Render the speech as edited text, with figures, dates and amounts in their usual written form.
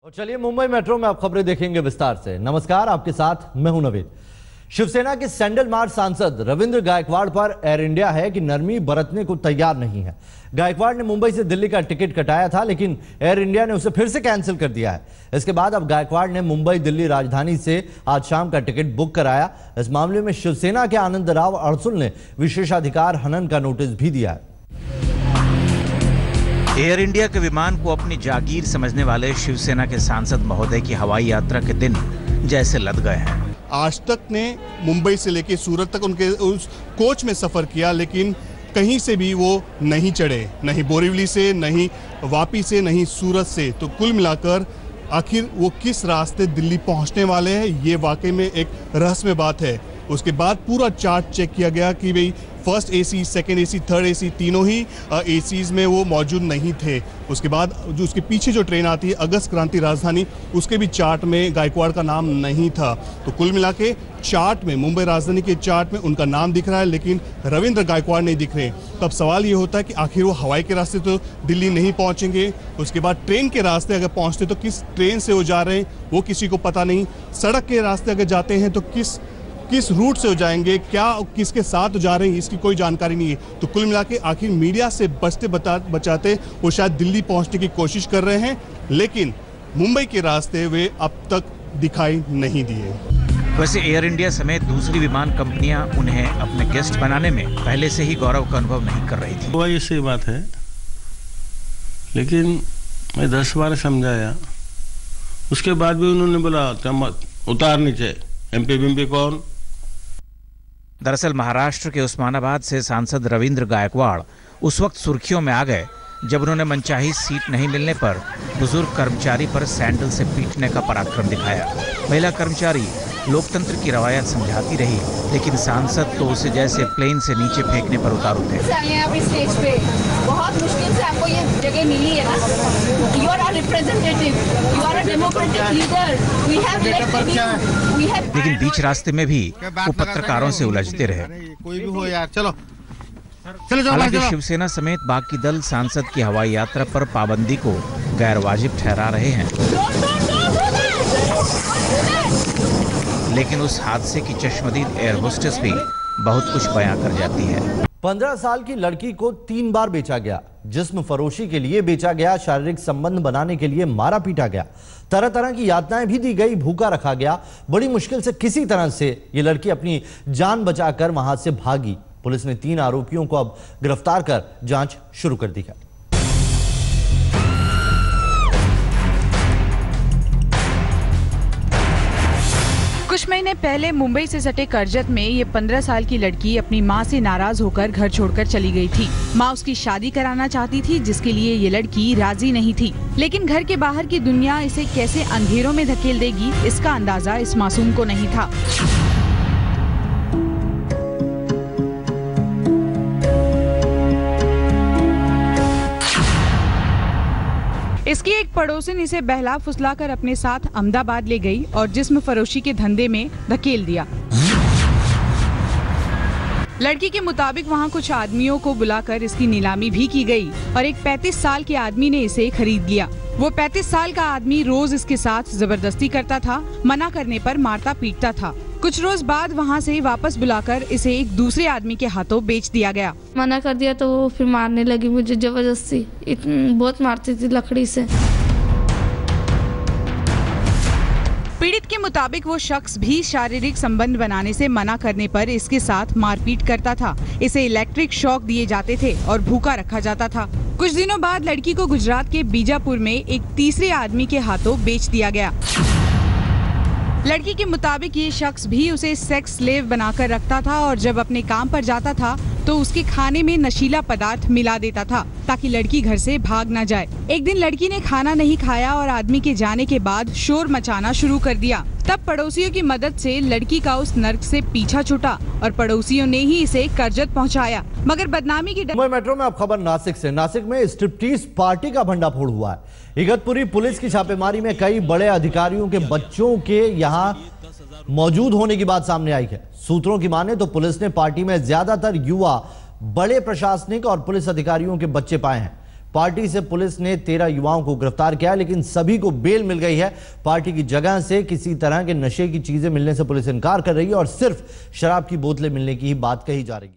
और चलिए मुंबई मेट्रो में आप खबरें देखेंगे विस्तार से। नमस्कार, आपके साथ मैं हूं नवीन। शिवसेना के सैंडल मार्च सांसद रविंद्र गायकवाड़ पर एयर इंडिया है कि नरमी बरतने को तैयार नहीं है। गायकवाड़ ने मुंबई से दिल्ली का टिकट कटाया था, लेकिन एयर इंडिया ने उसे फिर से कैंसिल कर दिया है। इसके बाद अब गायकवाड़ ने मुंबई दिल्ली राजधानी से आज शाम का टिकट बुक कराया। इस मामले में शिवसेना के आनंद राव अड़सुल ने विशेषाधिकार हनन का नोटिस भी दिया है। एयर इंडिया के विमान को अपनी जागीर समझने वाले शिवसेना के सांसद महोदय की हवाई यात्रा के दिन जैसे लद गए हैं। आज तक ने मुंबई से लेकर सूरत तक उनके उस कोच में सफर किया, लेकिन कहीं से भी वो नहीं चढ़े, नहीं बोरीवली से, नहीं वापी से, नहीं सूरत से। तो कुल मिलाकर आखिर वो किस रास्ते दिल्ली पहुंचने वाले हैं, ये वाकई में एक रहस्यमय बात है। उसके बाद पूरा चार्ट चेक किया गया कि भाई first AC, second AC, third AC, तीनों ही एसीज में वो मौजूद नहीं थे। उसके बाद जो उसके पीछे जो ट्रेन आती है अगस्त क्रांति राजधानी, उसके भी चार्ट में गायकवाड़ का नाम नहीं था। तो कुल मिला के चार्ट में, मुंबई राजधानी के चार्ट में उनका नाम दिख रहा है, लेकिन रविंद्र गायकवाड़ नहीं दिख रहे। तब सवाल ये होता है कि आखिर वो हवाई के रास्ते तो दिल्ली नहीं पहुंचेंगे, उसके बाद ट्रेन के रास्ते अगर पहुंचते तो किस ट्रेन से वो जा रहे हैं वो किसी को पता नहीं। सड़क के रास्ते अगर जाते हैं तो किस रूट से हो जाएंगे, क्या किसके साथ जा रहे हैं, इसकी कोई जानकारी नहीं है। तो कुल मिला के आखिर मीडिया से बचाते वो शायद दिल्ली पहुंचने की कोशिश कर रहे हैं, लेकिन मुंबई के रास्ते वे अब तक दिखाई नहीं दिए। वैसे एयर इंडिया समेत दूसरी विमान कंपनियां उन्हें अपने गेस्ट बनाने में पहले से ही गौरव का अनुभव नहीं कर रही थी। वो ये सही बात है, लेकिन मैं 10 बार समझाया, उसके बाद भी उन्होंने बोला उतार नीचे, एमपी कौन। दरअसल महाराष्ट्र के उस्मानाबाद से सांसद रविंद्र गायकवाड़ उस वक्त सुर्खियों में आ गए जब उन्होंने मनचाही सीट नहीं मिलने पर बुजुर्ग कर्मचारी पर सैंडल से पीटने का पराक्रम दिखाया। महिला कर्मचारी लोकतंत्र की रवायत समझाती रही, लेकिन सांसद तो उसे जैसे प्लेन से नीचे फेंकने पर उतार उठे। स्टेज पे बहुत मुश्किल से आपको ये जगह मिली है ना। You are a representative, you are a democratic leader, we have elected you. लेकिन बीच रास्ते में भी वो पत्रकारों से उलझते रहे। कोई भी हो यार, चलो। हालांकि शिवसेना समेत बाकी दल सांसद की हवाई यात्रा पर पाबंदी को गैर वाजिब ठहरा रहे हैं, लेकिन उस हादसे की चश्मदीद एयर होस्टेस भी बहुत कुछ बयां कर जाती है। 15 साल की लड़की को 3 बार बेचा गया, जिस्म फरोशी के लिए बेचा गया, शारीरिक संबंध बनाने के लिए मारा पीटा गया, तरह तरह की यातनाएं भी दी गई, भूखा रखा गया। बड़ी मुश्किल से किसी तरह से ये लड़की अपनी जान बचाकर वहां से भागी। पुलिस ने 3 आरोपियों को अब गिरफ्तार कर जांच शुरू कर दी है। कुछ महीने पहले मुंबई से सटे करजत में ये 15 साल की लड़की अपनी मां से नाराज होकर घर छोड़कर चली गई थी। मां उसकी शादी कराना चाहती थी, जिसके लिए ये लड़की राजी नहीं थी। लेकिन घर के बाहर की दुनिया इसे कैसे अंधेरों में धकेल देगी, इसका अंदाजा इस मासूम को नहीं था। इसकी एक पड़ोसिन इसे बहला फुसलाकर अपने साथ अहमदाबाद ले गई और जिस्म फरोशी के धंधे में धकेल दिया। लड़की के मुताबिक वहां कुछ आदमियों को बुलाकर इसकी नीलामी भी की गई और एक 35 साल के आदमी ने इसे खरीद लिया। वो 35 साल का आदमी रोज इसके साथ जबरदस्ती करता था, मना करने पर मारता पीटता था। कुछ रोज बाद वहां से वापस बुलाकर इसे एक दूसरे आदमी के हाथों बेच दिया गया। मना कर दिया तो वो फिर मारने लगी मुझे जबरदस्ती, बहुत मारती थी लकड़ी से। पीड़ित के मुताबिक वो शख्स भी शारीरिक संबंध बनाने से मना करने पर इसके साथ मारपीट करता था। इसे इलेक्ट्रिक शॉक दिए जाते थे और भूखा रखा जाता था। कुछ दिनों बाद लड़की को गुजरात के बीजापुर में एक तीसरे आदमी के हाथों बेच दिया गया। लड़की के मुताबिक ये शख्स भी उसे सेक्स स्लेव बनाकर रखता था और जब अपने काम पर जाता था तो उसके खाने में नशीला पदार्थ मिला देता था ताकि लड़की घर से भाग न जाए। एक दिन लड़की ने खाना नहीं खाया और आदमी के जाने के बाद शोर मचाना शुरू कर दिया। तब पड़ोसियों की मदद से लड़की का उस नर्क से पीछा छूटा और पड़ोसियों ने ही इसे करजत पहुंचाया। मगर बदनामी की मुंबई मेट्रो में अब खबर नासिक से। नासिक में स्ट्रिप्टीज पार्टी का भंडाफोड़ हुआ है। इगतपुरी पुलिस की छापेमारी में कई बड़े अधिकारियों के बच्चों के यहां मौजूद होने की बात सामने आई है। सूत्रों की माने तो पुलिस ने पार्टी में ज्यादातर युवा बड़े प्रशासनिक और पुलिस अधिकारियों के बच्चे पाए हैं। पार्टी से पुलिस ने 13 युवाओं को गिरफ्तार किया, लेकिन सभी को बेल मिल गई है। पार्टी की जगह से किसी तरह के नशे की चीजें मिलने से पुलिस इनकार कर रही है और सिर्फ शराब की बोतलें मिलने की ही बात कही जा रही है।